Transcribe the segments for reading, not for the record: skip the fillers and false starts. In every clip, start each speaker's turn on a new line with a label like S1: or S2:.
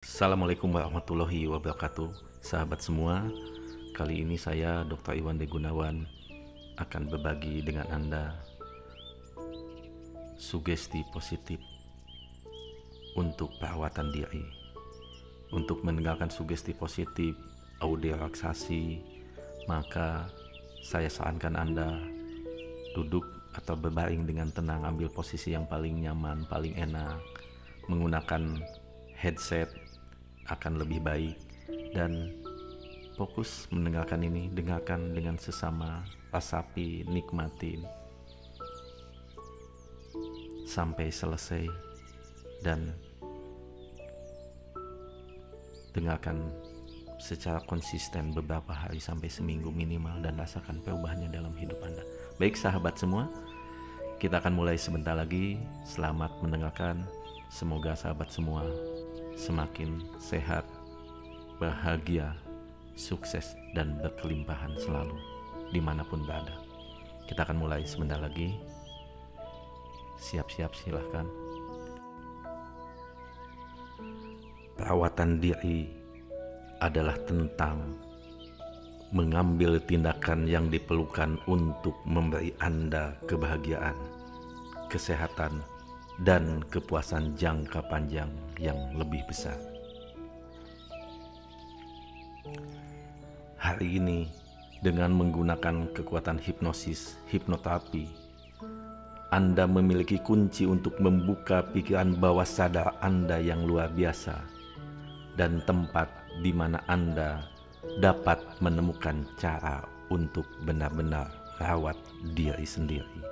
S1: Assalamualaikum warahmatullahi wabarakatuh. Sahabat semua, kali ini saya Dr. Iwan De Gunawan akan berbagi dengan Anda sugesti positif untuk perawatan diri. Untuk mendengarkan sugesti positif audio relaksasi, maka saya sarankan Anda duduk atau berbaring dengan tenang, ambil posisi yang paling nyaman, paling enak, menggunakan headset akan lebih baik, dan fokus mendengarkan ini. Dengarkan dengan sesama, rasapi, nikmatin sampai selesai, dan dengarkan secara konsisten beberapa hari sampai seminggu minimal, dan rasakan perubahannya dalam hidup Anda. Baik sahabat semua, kita akan mulai sebentar lagi. Selamat mendengarkan. Semoga sahabat semua semakin sehat, bahagia, sukses, dan berkelimpahan selalu dimanapun berada. Kita akan mulai sebentar lagi. Siap-siap, silahkan. Perawatan diri adalah tentang mengambil tindakan yang diperlukan untuk memberi Anda kebahagiaan, kesehatan, dan kepuasan jangka panjang yang lebih besar. Hari ini, dengan menggunakan kekuatan hipnosis, hipnoterapi, Anda memiliki kunci untuk membuka pikiran bawah sadar Anda yang luar biasa, dan tempat di mana Anda dapat menemukan cara untuk benar-benar merawat diri sendiri.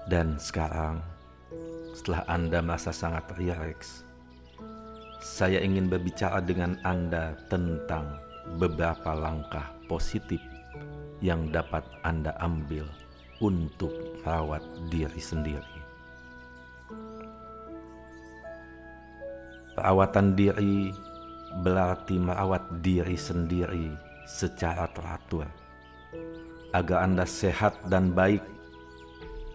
S1: Dan sekarang, setelah Anda merasa sangat rileks, saya ingin berbicara dengan Anda tentang beberapa langkah positif yang dapat Anda ambil untuk merawat diri sendiri. Perawatan diri berarti merawat diri sendiri secara teratur, agar Anda sehat dan baik,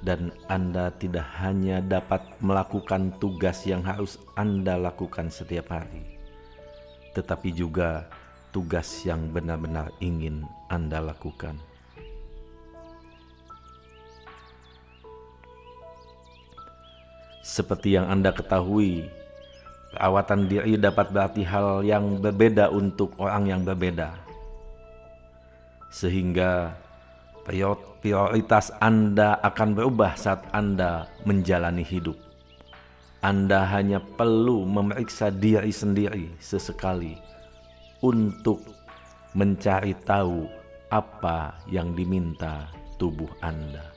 S1: dan Anda tidak hanya dapat melakukan tugas yang harus Anda lakukan setiap hari, tetapi juga tugas yang benar-benar ingin Anda lakukan. Seperti yang Anda ketahui, perawatan diri dapat berarti hal yang berbeda untuk orang yang berbeda, sehingga prioritas Anda akan berubah saat Anda menjalani hidup. Anda hanya perlu memeriksa diri sendiri sesekali untuk mencari tahu apa yang diminta tubuh Anda.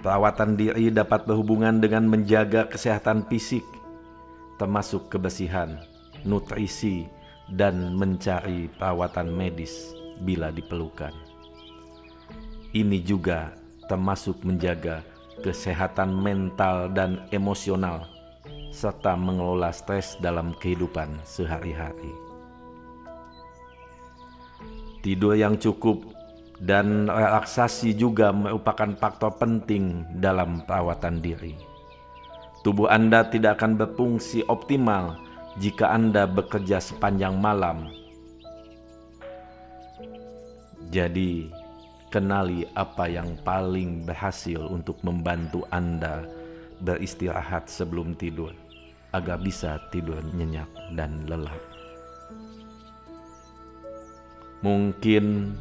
S1: Perawatan diri dapat berhubungan dengan menjaga kesehatan fisik, termasuk kebersihan, nutrisi, dan mencari perawatan medis bila diperlukan. Ini juga termasuk menjaga kesehatan mental dan emosional, serta mengelola stres dalam kehidupan sehari-hari. Tidur yang cukup dan relaksasi juga merupakan faktor penting dalam perawatan diri. Tubuh Anda tidak akan berfungsi optimal jika Anda bekerja sepanjang malam. Jadi, kenali apa yang paling berhasil untuk membantu Anda beristirahat sebelum tidur, agar bisa tidur nyenyak dan lelap. Mungkin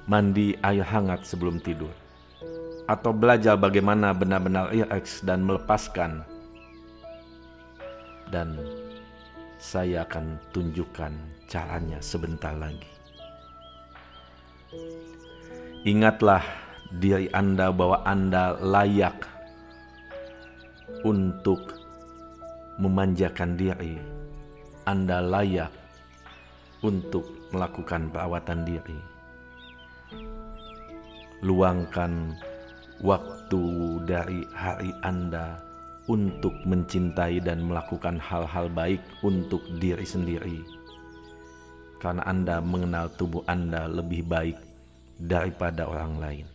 S1: mandi air hangat sebelum tidur, atau belajar bagaimana benar-benar rileks dan melepaskan. Dan saya akan tunjukkan caranya sebentar lagi. Ingatlah diri Anda bahwa Anda layak untuk memanjakan diri. Anda layak untuk melakukan perawatan diri. Luangkan waktu dari hari Anda untuk mencintai dan melakukan hal-hal baik untuk diri sendiri, karena Anda mengenal tubuh Anda lebih baik daripada orang lain.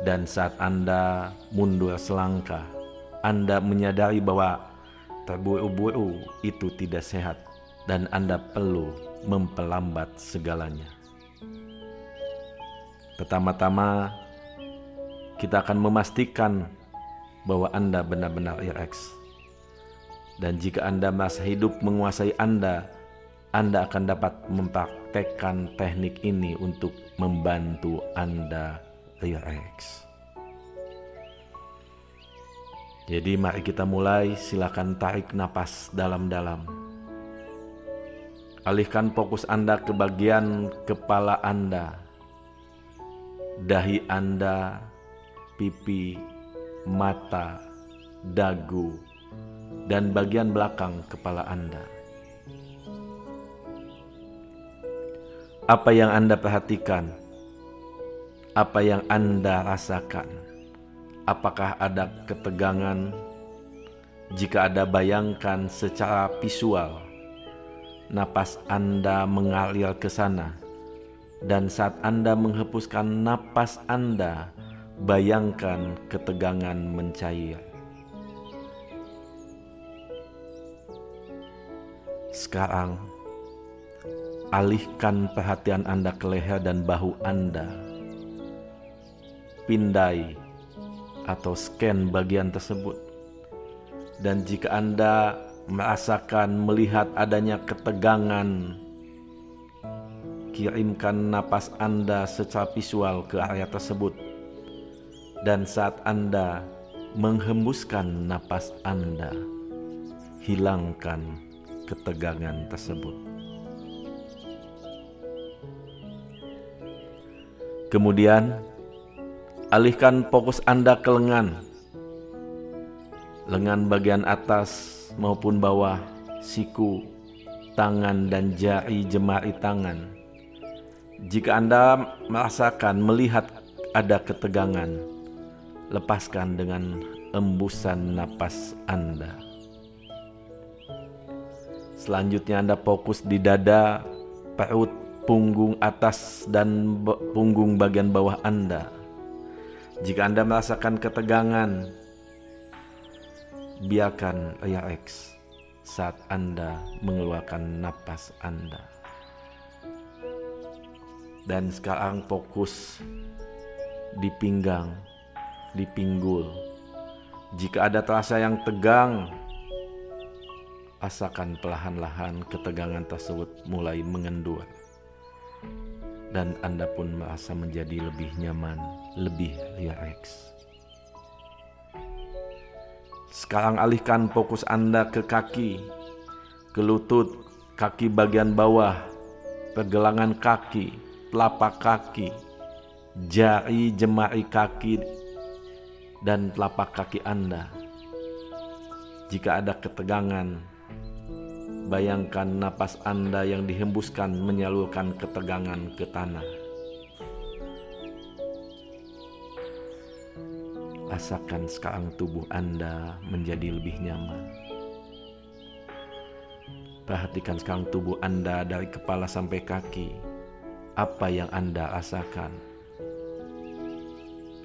S1: Dan saat Anda mundur selangkah, Anda menyadari bahwa terburu-buru itu tidak sehat dan Anda perlu memperlambat segalanya. Pertama-tama, kita akan memastikan bahwa Anda benar-benar rileks. Dan jika Anda merasa hidup menguasai Anda akan dapat mempraktekkan teknik ini untuk membantu Anda rileks. Jadi mari kita mulai. Silakan tarik napas dalam-dalam. Alihkan fokus Anda ke bagian kepala Anda, dahi Anda, pipi, mata, dagu, dan bagian belakang kepala Anda. Apa yang Anda perhatikan? Apa yang Anda rasakan? Apakah ada ketegangan? Jika ada, bayangkan secara visual napas Anda mengalir ke sana, dan saat Anda menghembuskan napas Anda, bayangkan ketegangan mencair. Sekarang, alihkan perhatian Anda ke leher dan bahu Anda. Pindai atau scan bagian tersebut. Dan jika Anda merasakan melihat adanya ketegangan, kirimkan napas Anda secara visual ke area tersebut. Dan saat Anda menghembuskan napas Anda, hilangkan ketegangan tersebut. Kemudian, alihkan fokus Anda ke lengan bagian atas maupun bawah, siku, tangan, dan jari jemari tangan. Jika Anda merasakan melihat ada ketegangan, lepaskan dengan embusan napas Anda. Selanjutnya Anda fokus di dada, perut, punggung atas, dan punggung bagian bawah Anda. Jika Anda merasakan ketegangan, biarkan rileks saat Anda mengeluarkan napas Anda. Dan sekarang fokus di pinggang, di pinggul. Jika ada terasa yang tegang, rasakan perlahan-lahan ketegangan tersebut mulai mengendur. Dan Anda pun merasa menjadi lebih nyaman, lebih rileks. Sekarang alihkan fokus Anda ke kaki, ke lutut, kaki bagian bawah, pergelangan kaki, telapak kaki, jari jemari kaki, dan telapak kaki Anda. Jika ada ketegangan, bayangkan napas Anda yang dihembuskan menyalurkan ketegangan ke tanah. Rasakan sekarang tubuh Anda menjadi lebih nyaman. Perhatikan sekarang tubuh Anda dari kepala sampai kaki. Apa yang Anda rasakan?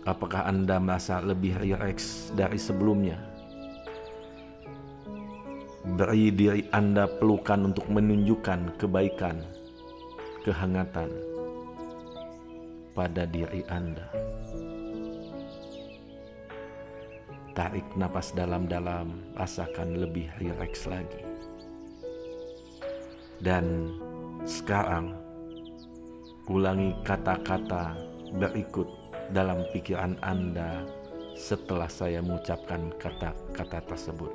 S1: Apakah Anda merasa lebih rileks dari sebelumnya? Beri diri Anda pelukan untuk menunjukkan kebaikan, kehangatan pada diri Anda. Tarik napas dalam-dalam, rasakan lebih rileks lagi. Dan sekarang, ulangi kata-kata berikut dalam pikiran Anda setelah saya mengucapkan kata-kata tersebut.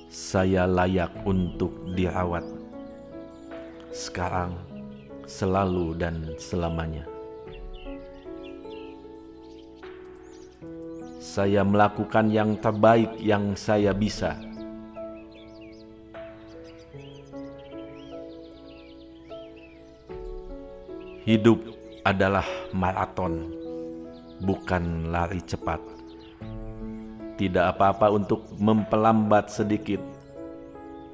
S1: Saya layak untuk dirawat sekarang, selalu, dan selamanya. Saya melakukan yang terbaik yang saya bisa. Hidup adalah maraton, bukan lari cepat. Tidak apa-apa untuk memperlambat sedikit.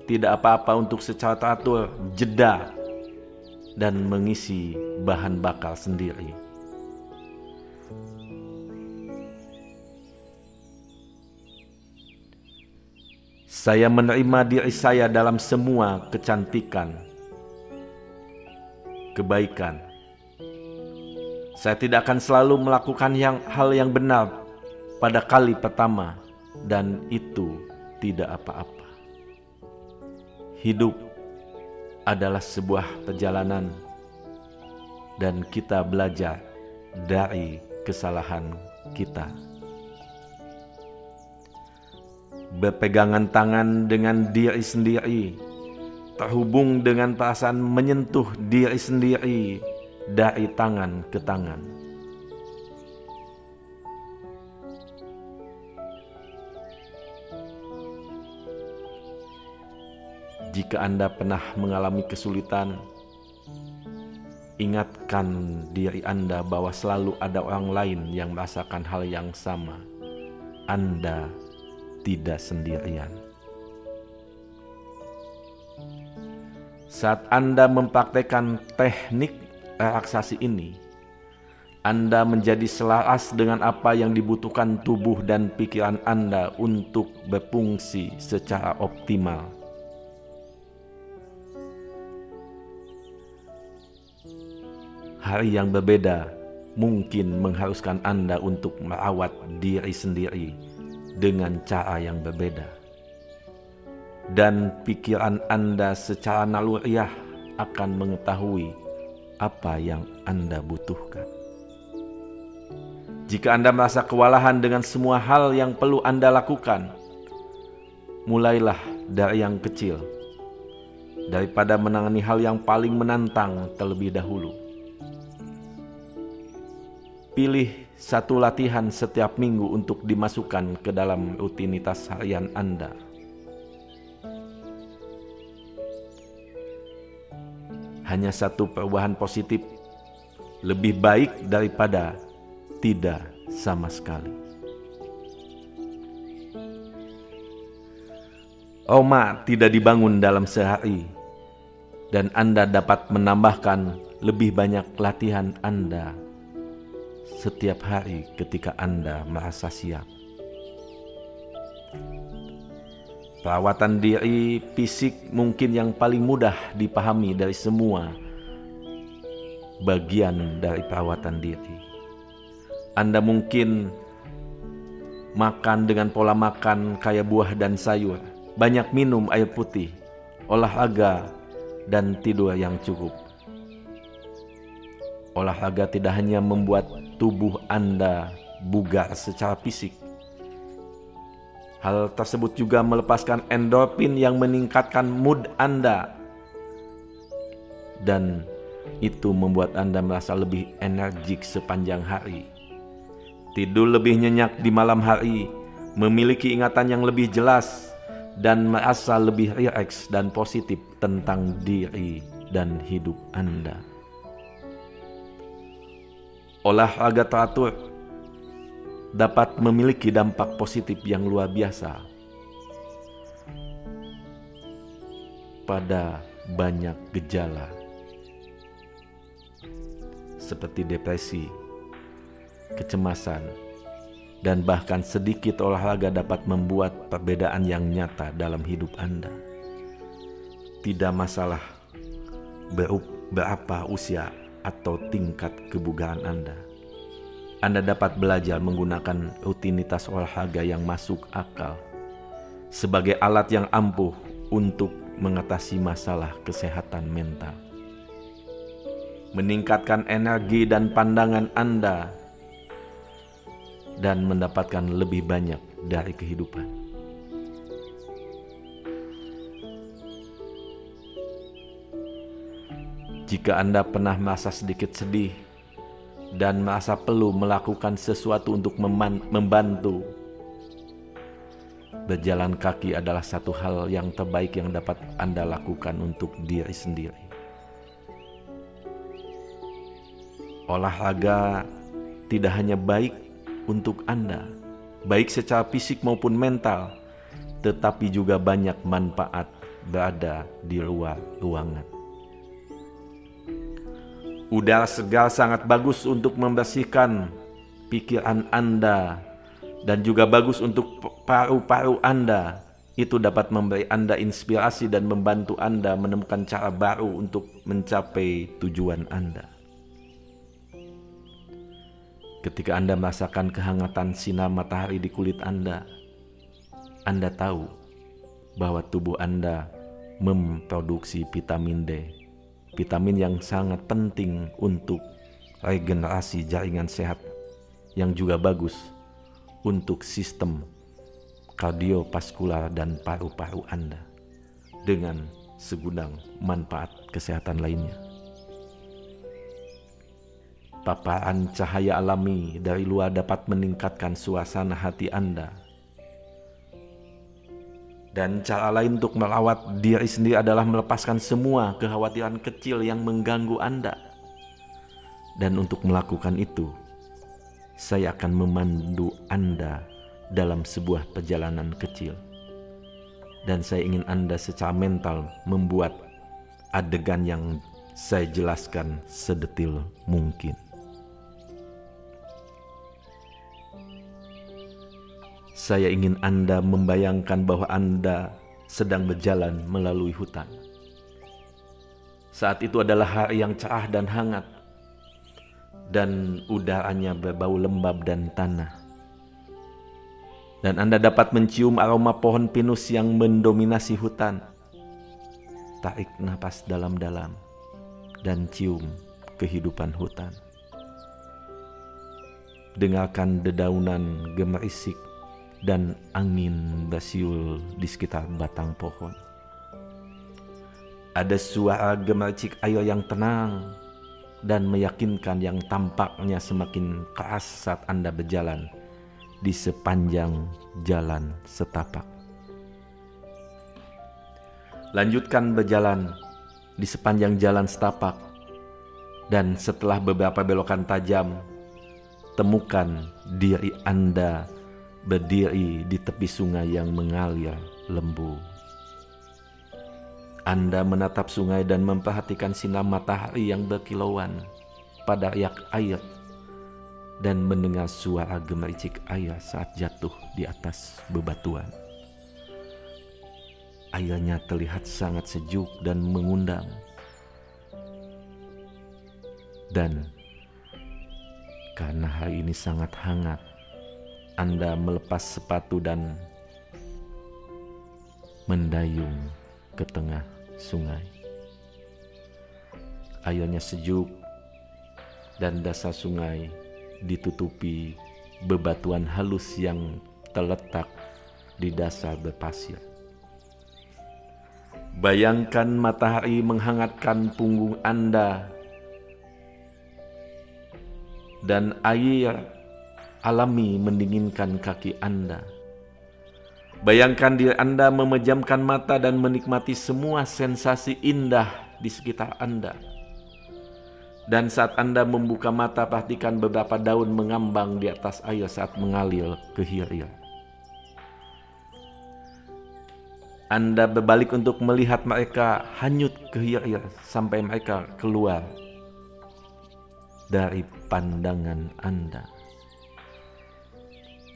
S1: Tidak apa-apa untuk secara teratur jeda. dan mengisi bahan bakar sendiri. Saya menerima diri saya dalam semua kecantikan, kebaikan. Saya tidak akan selalu melakukan hal yang benar pada kali pertama, dan itu tidak apa-apa. Hidup adalah sebuah perjalanan, dan kita belajar dari kesalahan kita. Berpegangan tangan dengan diri sendiri, terhubung dengan perasaan menyentuh diri sendiri dari tangan ke tangan. Jika Anda pernah mengalami kesulitan, ingatkan diri Anda bahwa selalu ada orang lain yang merasakan hal yang sama. Anda tidak sendirian. Saat Anda mempraktekkan teknik relaksasi ini, Anda menjadi selaras dengan apa yang dibutuhkan tubuh dan pikiran Anda untuk berfungsi secara optimal. Hari yang berbeda mungkin mengharuskan Anda untuk merawat diri sendiri dengan cara yang berbeda. Dan pikiran Anda secara naluriah akan mengetahui apa yang Anda butuhkan. Jika Anda merasa kewalahan dengan semua hal yang perlu Anda lakukan, mulailah dari yang kecil, daripada menangani hal yang paling menantang terlebih dahulu. Pilih satu latihan setiap minggu untuk dimasukkan ke dalam rutinitas harian Anda. Hanya satu perubahan positif lebih baik daripada tidak sama sekali. Roma tidak dibangun dalam sehari, dan Anda dapat menambahkan lebih banyak latihan Anda setiap hari ketika Anda merasa siap. Perawatan diri fisik mungkin yang paling mudah dipahami dari semua bagian dari perawatan diri. Anda mungkin makan dengan pola makan kaya buah dan sayur, banyak minum air putih, olahraga, dan tidur yang cukup. Olahraga tidak hanya membuat tubuh Anda bugar secara fisik. Hal tersebut juga melepaskan endorfin yang meningkatkan mood Anda, dan itu membuat Anda merasa lebih energik sepanjang hari. Tidur lebih nyenyak di malam hari, memiliki ingatan yang lebih jelas, dan merasa lebih rileks dan positif tentang diri dan hidup Anda. Olahraga teratur dapat memiliki dampak positif yang luar biasa pada banyak gejala seperti depresi, kecemasan, dan bahkan sedikit olahraga dapat membuat perbedaan yang nyata dalam hidup Anda. Tidak masalah berapa usia atau tingkat kebugaran Anda. Anda dapat belajar menggunakan rutinitas olahraga yang masuk akal sebagai alat yang ampuh untuk mengatasi masalah kesehatan mental, meningkatkan energi dan pandangan Anda, dan mendapatkan lebih banyak dari kehidupan. Jika Anda pernah merasa sedikit sedih dan merasa perlu melakukan sesuatu untuk membantu, berjalan kaki adalah satu hal yang terbaik yang dapat Anda lakukan untuk diri sendiri. Olahraga tidak hanya baik untuk Anda, baik secara fisik maupun mental, tetapi juga banyak manfaat berada di luar ruangan. Udara segar sangat bagus untuk membersihkan pikiran Anda dan juga bagus untuk paru-paru Anda. Itu dapat memberi Anda inspirasi dan membantu Anda menemukan cara baru untuk mencapai tujuan Anda. Ketika Anda merasakan kehangatan sinar matahari di kulit Anda tahu bahwa tubuh Anda memproduksi vitamin D, vitamin yang sangat penting untuk regenerasi jaringan sehat, yang juga bagus untuk sistem kardiovaskular dan paru-paru Anda, dengan segudang manfaat kesehatan lainnya. Paparan cahaya alami dari luar dapat meningkatkan suasana hati Anda. Dan cara lain untuk merawat diri sendiri adalah melepaskan semua kekhawatiran kecil yang mengganggu Anda. Dan untuk melakukan itu, saya akan memandu Anda dalam sebuah perjalanan kecil. Dan saya ingin Anda secara mental membuat adegan yang saya jelaskan sedetil mungkin. Saya ingin Anda membayangkan bahwa Anda sedang berjalan melalui hutan. Saat itu adalah hari yang cerah dan hangat, dan udaranya berbau lembab dan tanah. Dan Anda dapat mencium aroma pohon pinus yang mendominasi hutan. Tarik napas dalam-dalam dan cium kehidupan hutan. Dengarkan dedaunan gemerisik dan angin bersiul di sekitar batang pohon. Ada suara gemericik air yang tenang dan meyakinkan yang tampaknya semakin keras saat Anda berjalan di sepanjang jalan setapak. Lanjutkan berjalan di sepanjang jalan setapak, dan setelah beberapa belokan tajam, temukan diri Anda berdiri di tepi sungai yang mengalir lembu. Anda menatap sungai dan memperhatikan sinar matahari yang berkilauan pada riak air dan mendengar suara gemericik air saat jatuh di atas bebatuan. Airnya terlihat sangat sejuk dan mengundang. Dan karena hari ini sangat hangat, Anda melepas sepatu dan mendayung ke tengah sungai. Airnya sejuk dan dasar sungai ditutupi bebatuan halus yang terletak di dasar berpasir. Bayangkan matahari menghangatkan punggung Anda dan air alami mendinginkan kaki Anda. Bayangkan diri Anda memejamkan mata dan menikmati semua sensasi indah di sekitar Anda. Dan saat Anda membuka mata, perhatikan beberapa daun mengambang di atas air saat mengalir ke hilir. Anda berbalik untuk melihat mereka hanyut ke hilir sampai mereka keluar dari pandangan Anda.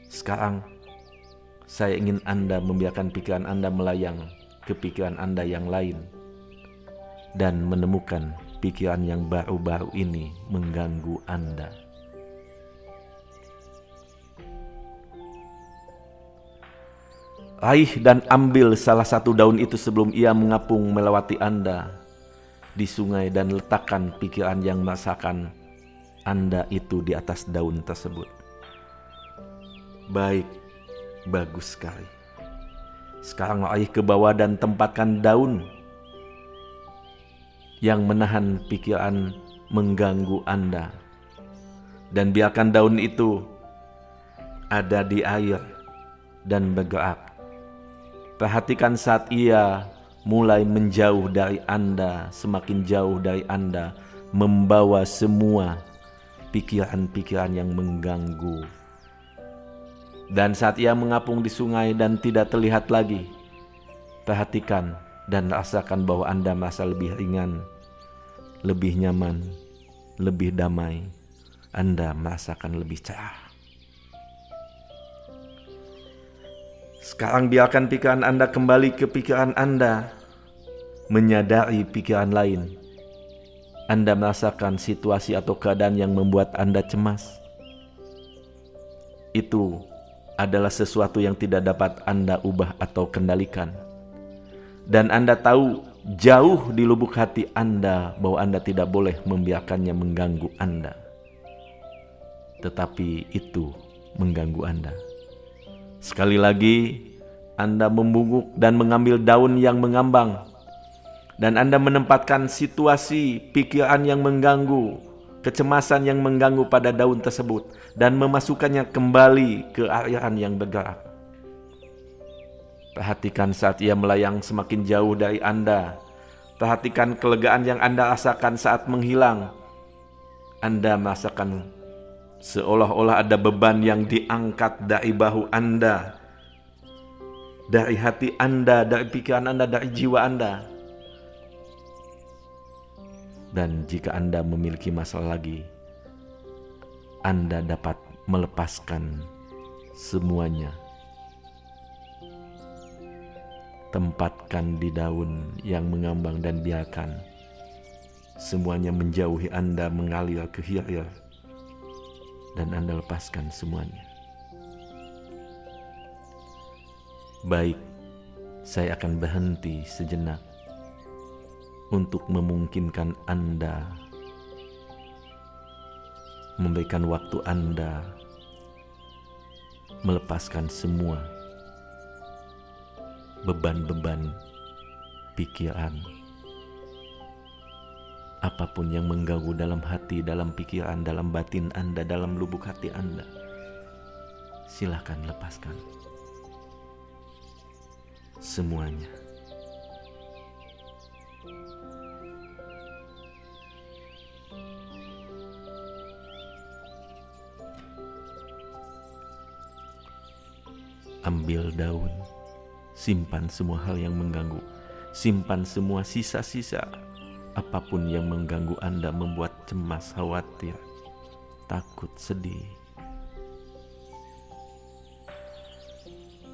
S1: Sekarang, saya ingin Anda membiarkan pikiran Anda melayang ke pikiran Anda yang lain dan menemukan pikiran yang baru-baru ini mengganggu Anda. Raih dan ambil salah satu daun itu sebelum ia mengapung melewati Anda di sungai dan letakkan pikiran yang merasakan Anda itu di atas daun tersebut. Baik, bagus sekali. Sekarang raih ke bawah dan tempatkan daun yang menahan pikiran mengganggu Anda. Dan biarkan daun itu ada di air dan bergerak. Perhatikan saat ia mulai menjauh dari Anda, semakin jauh dari Anda, membawa semua pikiran-pikiran yang mengganggu. Dan saat ia mengapung di sungai dan tidak terlihat lagi, perhatikan dan rasakan bahwa Anda merasa lebih ringan, lebih nyaman, lebih damai, Anda merasakan lebih cerah. Sekarang biarkan pikiran Anda kembali ke pikiran Anda, menyadari pikiran lain. Anda merasakan situasi atau keadaan yang membuat Anda cemas. Itu adalah sesuatu yang tidak dapat Anda ubah atau kendalikan. Dan Anda tahu jauh di lubuk hati Anda bahwa Anda tidak boleh membiarkannya mengganggu Anda. Tetapi itu mengganggu Anda. Sekali lagi, Anda membungkuk dan mengambil daun yang mengambang. Dan Anda menempatkan situasi pikiran yang mengganggu, kecemasan yang mengganggu pada daun tersebut, dan memasukkannya kembali ke aliran yang bergerak. Perhatikan saat ia melayang semakin jauh dari Anda. Perhatikan kelegaan yang Anda rasakan saat menghilang. Anda merasakan seolah-olah ada beban yang diangkat dari bahu Anda, dari hati Anda, dari pikiran Anda, dari jiwa Anda. Dan jika Anda memiliki masalah lagi, Anda dapat melepaskan semuanya. Tempatkan di daun yang mengambang dan biarkan semuanya menjauhi Anda, mengalir ke hilir, dan Anda lepaskan semuanya. Baik, saya akan berhenti sejenak untuk memungkinkan Anda, memberikan waktu Anda melepaskan semua beban-beban pikiran. Apapun yang mengganggu dalam hati, dalam pikiran, dalam batin Anda, dalam lubuk hati Anda, silakan lepaskan semuanya. Ambil daun, simpan semua hal yang mengganggu, simpan semua sisa-sisa apapun yang mengganggu Anda, membuat cemas, khawatir, takut, sedih.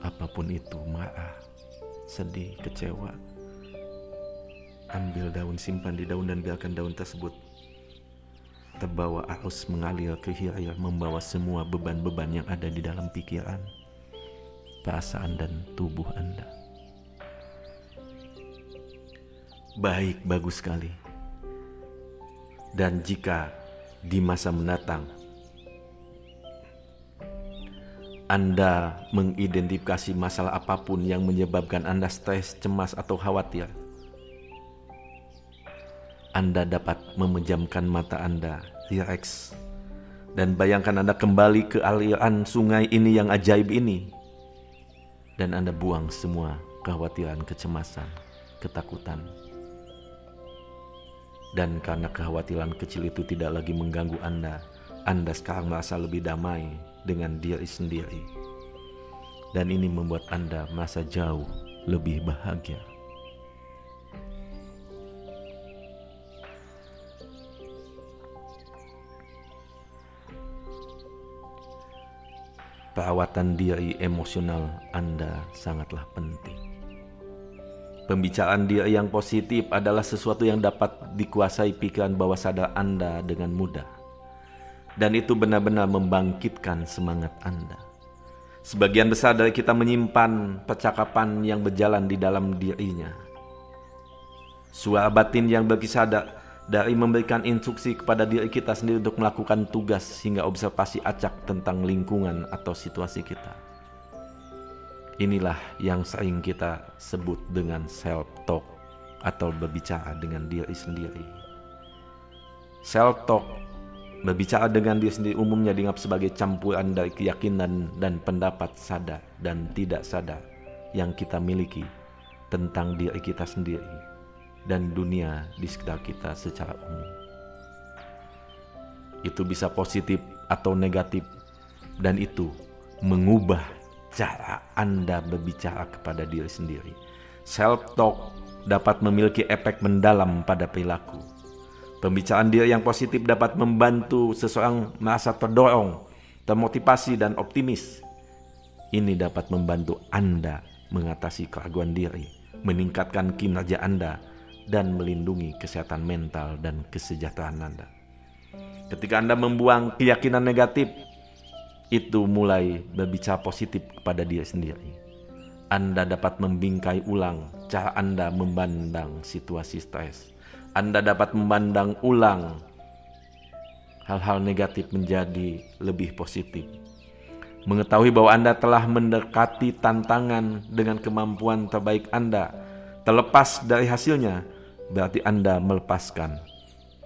S1: Apapun itu, marah, sedih, kecewa. Ambil daun, simpan di daun, dan biarkan daun tersebut terbawa arus mengalir ke hilir, membawa semua beban-beban yang ada di dalam pikiran, perasaan, dan tubuh Anda. Baik, bagus sekali. Dan jika di masa mendatang Anda mengidentifikasi masalah apapun yang menyebabkan Anda stres, cemas, atau khawatir, Anda dapat memejamkan mata Anda, rileks, dan bayangkan Anda kembali ke aliran sungai ini yang ajaib ini. Dan Anda buang semua kekhawatiran, kecemasan, ketakutan. Dan karena kekhawatiran kecil itu tidak lagi mengganggu Anda sekarang merasa lebih damai dengan diri sendiri. Dan ini membuat Anda merasa jauh lebih bahagia. Perawatan diri emosional Anda sangatlah penting. Pembicaraan diri yang positif adalah sesuatu yang dapat dikuasai pikiran bawah sadar Anda dengan mudah. Dan itu benar-benar membangkitkan semangat Anda. Sebagian besar dari kita menyimpan percakapan yang berjalan di dalam dirinya. Suara batin yang berkisah dari memberikan instruksi kepada diri kita sendiri untuk melakukan tugas hingga observasi acak tentang lingkungan atau situasi kita. Inilah yang sering kita sebut dengan self-talk atau berbicara dengan diri sendiri. Self-talk, berbicara dengan diri sendiri, umumnya dianggap sebagai campuran dari keyakinan dan pendapat sadar dan tidak sadar yang kita miliki tentang diri kita sendiri dan dunia di sekitar kita secara umum. Itu bisa positif atau negatif, dan itu mengubah cara Anda berbicara kepada diri sendiri. Self-talk dapat memiliki efek mendalam pada perilaku. Pembicaraan diri yang positif dapat membantu seseorang merasa terdorong, termotivasi, dan optimis. Ini dapat membantu Anda mengatasi keraguan diri, meningkatkan kinerja Anda, dan melindungi kesehatan mental dan kesejahteraan Anda. Ketika Anda membuang keyakinan negatif, itu mulai berbicara positif kepada diri sendiri. Anda dapat membingkai ulang cara Anda memandang situasi stres. Anda dapat memandang ulang hal-hal negatif menjadi lebih positif. Mengetahui bahwa Anda telah mendekati tantangan dengan kemampuan terbaik Anda, terlepas dari hasilnya, berarti Anda melepaskan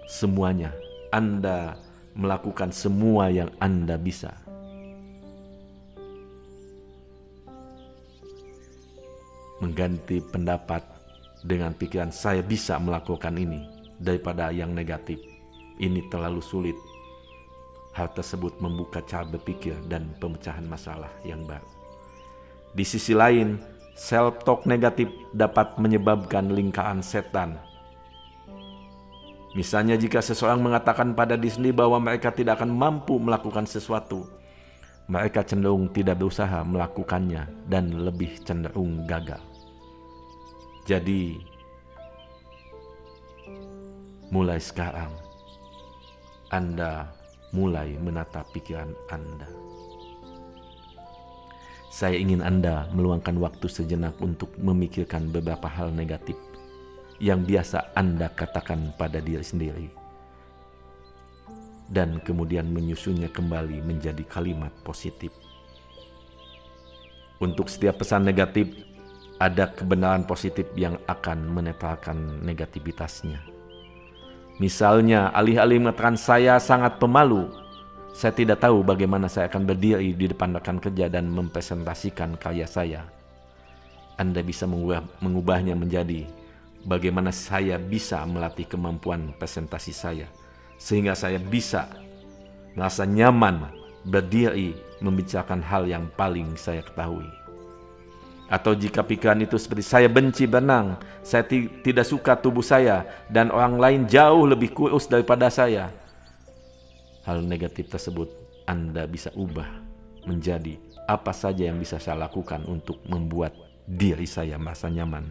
S1: semuanya. Anda melakukan semua yang Anda bisa. Mengganti pendapat dengan pikiran saya bisa melakukan ini daripada yang negatif. Ini terlalu sulit. Hal tersebut membuka cara berpikir dan pemecahan masalah yang baru. Di sisi lain, self-talk negatif dapat menyebabkan lingkaran setan. Misalnya jika seseorang mengatakan pada diri sendiri bahwa mereka tidak akan mampu melakukan sesuatu, mereka cenderung tidak berusaha melakukannya dan lebih cenderung gagal. Jadi, mulai sekarang, Anda mulai menata pikiran Anda. Saya ingin Anda meluangkan waktu sejenak untuk memikirkan beberapa hal negatif yang biasa Anda katakan pada diri sendiri, dan kemudian menyusunnya kembali menjadi kalimat positif. Untuk setiap pesan negatif, ada kebenaran positif yang akan menetralkan negativitasnya. Misalnya, alih-alih mengatakan saya sangat pemalu, saya tidak tahu bagaimana saya akan berdiri di depan rekan kerja dan mempresentasikan karya saya. Anda bisa mengubahnya menjadi bagaimana saya bisa melatih kemampuan presentasi saya, sehingga saya bisa merasa nyaman berdiri membicarakan hal yang paling saya ketahui. Atau jika pikiran itu seperti saya benci berenang, saya tidak suka tubuh saya, dan orang lain jauh lebih kurus daripada saya. Hal negatif tersebut Anda bisa ubah menjadi apa saja yang bisa saya lakukan untuk membuat diri saya merasa nyaman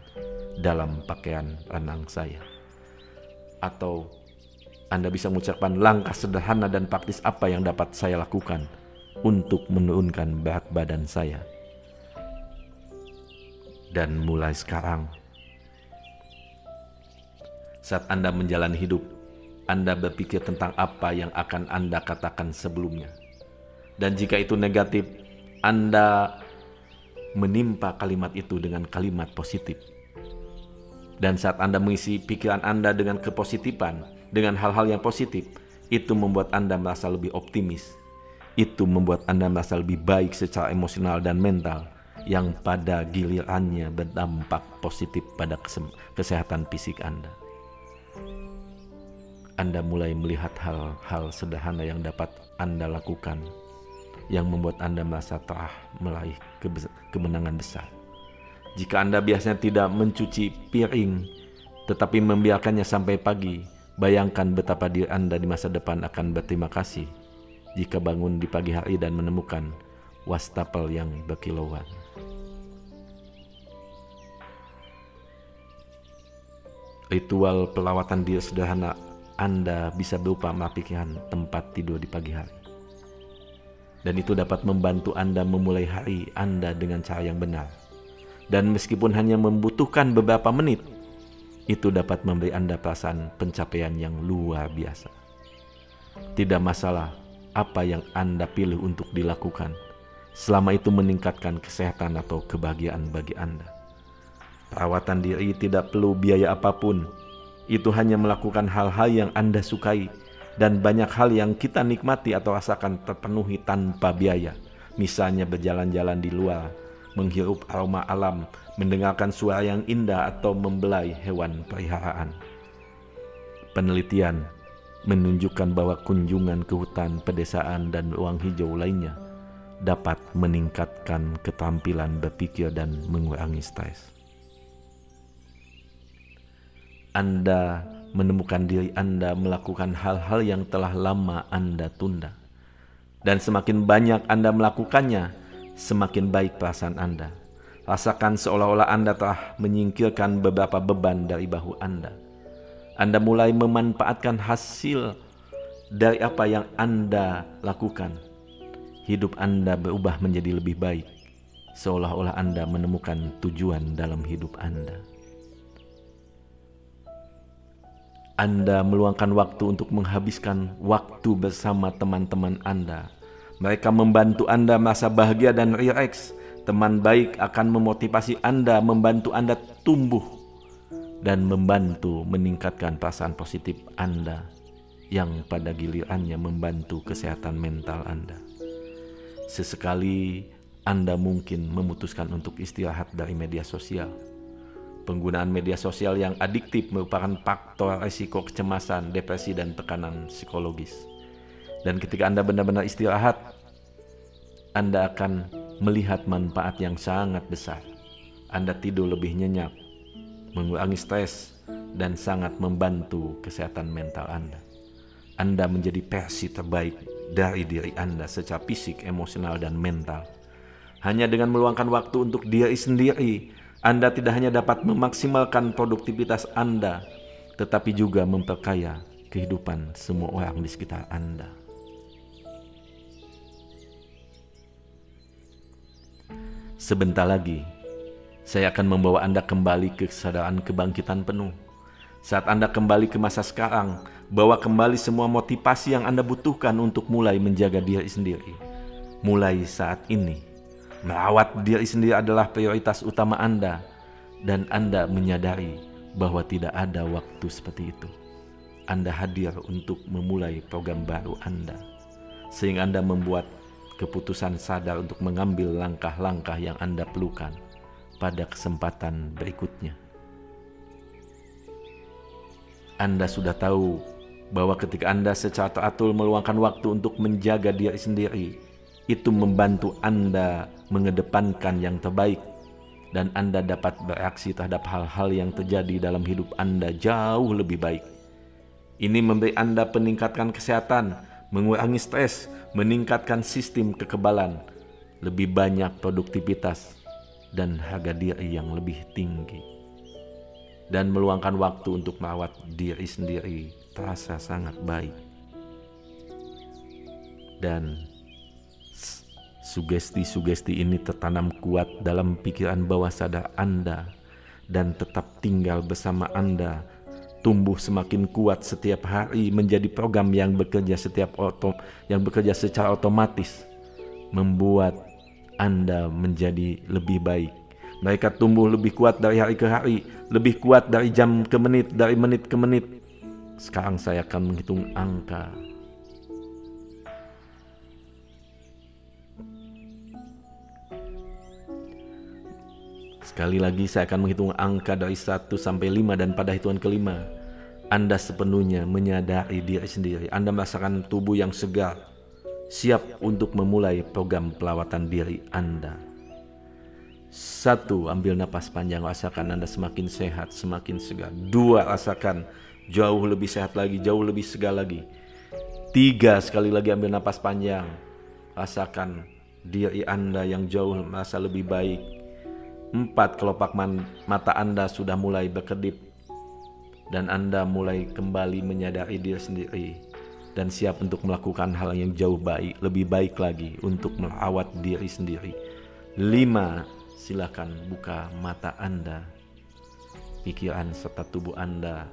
S1: dalam pakaian renang saya. Atau Anda bisa mengucapkan langkah sederhana dan praktis apa yang dapat saya lakukan untuk menurunkan berat badan saya. Dan mulai sekarang, saat Anda menjalani hidup, Anda berpikir tentang apa yang akan Anda katakan sebelumnya. Dan jika itu negatif, Anda menimpa kalimat itu dengan kalimat positif. Dan saat Anda mengisi pikiran Anda dengan kepositifan, dengan hal-hal yang positif, itu membuat Anda merasa lebih optimis. Itu membuat Anda merasa lebih baik secara emosional dan mental, yang pada gilirannya berdampak positif pada kesehatan fisik Anda. Anda mulai melihat hal-hal sederhana yang dapat Anda lakukan, yang membuat Anda merasa telah meraih kemenangan besar. Jika Anda biasanya tidak mencuci piring, tetapi membiarkannya sampai pagi, bayangkan betapa diri Anda di masa depan akan berterima kasih jika bangun di pagi hari dan menemukan wastafel yang berkilauan. Ritual pelawatan diri sederhana Anda bisa berupa merapikan tempat tidur di pagi hari. Dan itu dapat membantu Anda memulai hari Anda dengan cara yang benar. Dan meskipun hanya membutuhkan beberapa menit, itu dapat memberi Anda perasaan pencapaian yang luar biasa. Tidak masalah apa yang Anda pilih untuk dilakukan, selama itu meningkatkan kesehatan atau kebahagiaan bagi Anda. Perawatan diri tidak perlu biaya apapun. Itu hanya melakukan hal-hal yang Anda sukai, dan banyak hal yang kita nikmati atau rasakan terpenuhi tanpa biaya. Misalnya berjalan-jalan di luar, menghirup aroma alam, mendengarkan suara yang indah, atau membelai hewan peliharaan. Penelitian menunjukkan bahwa kunjungan ke hutan, pedesaan, dan ruang hijau lainnya dapat meningkatkan keterampilan berpikir dan mengurangi stres. Anda menemukan diri Anda melakukan hal-hal yang telah lama Anda tunda. Dan semakin banyak Anda melakukannya, semakin baik perasaan Anda. Rasakan seolah-olah Anda telah menyingkirkan beberapa beban dari bahu Anda. Anda mulai memanfaatkan hasil dari apa yang Anda lakukan. Hidup Anda berubah menjadi lebih baik, seolah-olah Anda menemukan tujuan dalam hidup Anda. Anda meluangkan waktu untuk menghabiskan waktu bersama teman-teman Anda. Mereka membantu Anda merasa bahagia dan rileks. Teman baik akan memotivasi Anda, membantu Anda tumbuh, dan membantu meningkatkan perasaan positif Anda, yang pada gilirannya membantu kesehatan mental Anda. Sesekali Anda mungkin memutuskan untuk istirahat dari media sosial. Penggunaan media sosial yang adiktif merupakan faktor risiko kecemasan, depresi, dan tekanan psikologis. Dan ketika Anda benar-benar istirahat, Anda akan melihat manfaat yang sangat besar. Anda tidur lebih nyenyak, mengurangi stres, dan sangat membantu kesehatan mental Anda. Anda menjadi versi terbaik dari diri Anda secara fisik, emosional, dan mental. Hanya dengan meluangkan waktu untuk diri sendiri, Anda tidak hanya dapat memaksimalkan produktivitas Anda, tetapi juga memperkaya kehidupan semua orang di sekitar Anda. Sebentar lagi, saya akan membawa Anda kembali ke kesadaran kebangkitan penuh. Saat Anda kembali ke masa sekarang, bawa kembali semua motivasi yang Anda butuhkan untuk mulai menjaga diri sendiri. Mulai saat ini, merawat diri sendiri adalah prioritas utama Anda, dan Anda menyadari bahwa tidak ada waktu seperti itu. Anda hadir untuk memulai program baru Anda, sehingga Anda membuat keputusan sadar untuk mengambil langkah-langkah yang Anda perlukan pada kesempatan berikutnya. Anda sudah tahu bahwa ketika Anda secara teratur meluangkan waktu untuk menjaga diri sendiri, itu membantu Anda mengedepankan yang terbaik, dan Anda dapat bereaksi terhadap hal-hal yang terjadi dalam hidup Anda jauh lebih baik. Ini memberi Anda peningkatan kesehatan, mengurangi stres, meningkatkan sistem kekebalan, lebih banyak produktivitas, dan harga diri yang lebih tinggi. Dan meluangkan waktu untuk merawat diri sendiri terasa sangat baik. Dan sugesti-sugesti ini tertanam kuat dalam pikiran bawah sadar Anda dan tetap tinggal bersama Anda, tumbuh semakin kuat setiap hari menjadi program yang bekerja secara otomatis, membuat Anda menjadi lebih baik. Mereka tumbuh lebih kuat dari hari ke hari, lebih kuat dari jam ke menit, dari menit ke menit. Sekarang saya akan menghitung angka. Sekali lagi saya akan menghitung angka dari 1 sampai 5, dan pada hitungan kelima, Anda sepenuhnya menyadari diri sendiri. Anda merasakan tubuh yang segar, siap untuk memulai program perawatan diri Anda. 1, ambil napas panjang, rasakan Anda semakin sehat, semakin segar. 2, rasakan jauh lebih sehat lagi, jauh lebih segar lagi. 3, sekali lagi ambil napas panjang, rasakan diri Anda yang jauh merasa lebih baik. 4, kelopak mata Anda sudah mulai berkedip, dan Anda mulai kembali menyadari diri sendiri dan siap untuk melakukan hal yang jauh lebih baik lagi untuk merawat diri sendiri. 5, silakan buka mata Anda. Pikiran serta tubuh Anda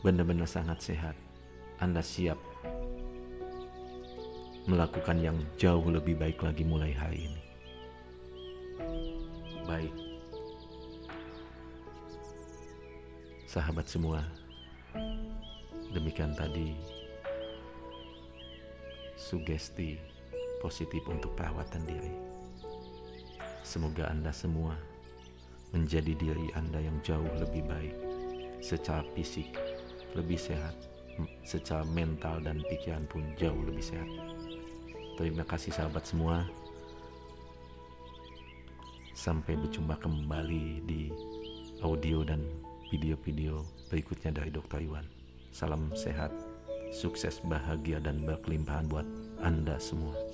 S1: benar-benar sangat sehat. Anda siap melakukan yang jauh lebih baik lagi mulai hari ini. Baik, sahabat semua, demikian tadi sugesti positif untuk perawatan diri. Semoga Anda semua menjadi diri Anda yang jauh lebih baik, secara fisik lebih sehat, secara mental dan pikiran pun jauh lebih sehat. Terima kasih sahabat semua. Sampai berjumpa kembali di audio dan video-video berikutnya dari Dr. Iwan. Salam sehat, sukses, bahagia, dan berkelimpahan buat Anda semua.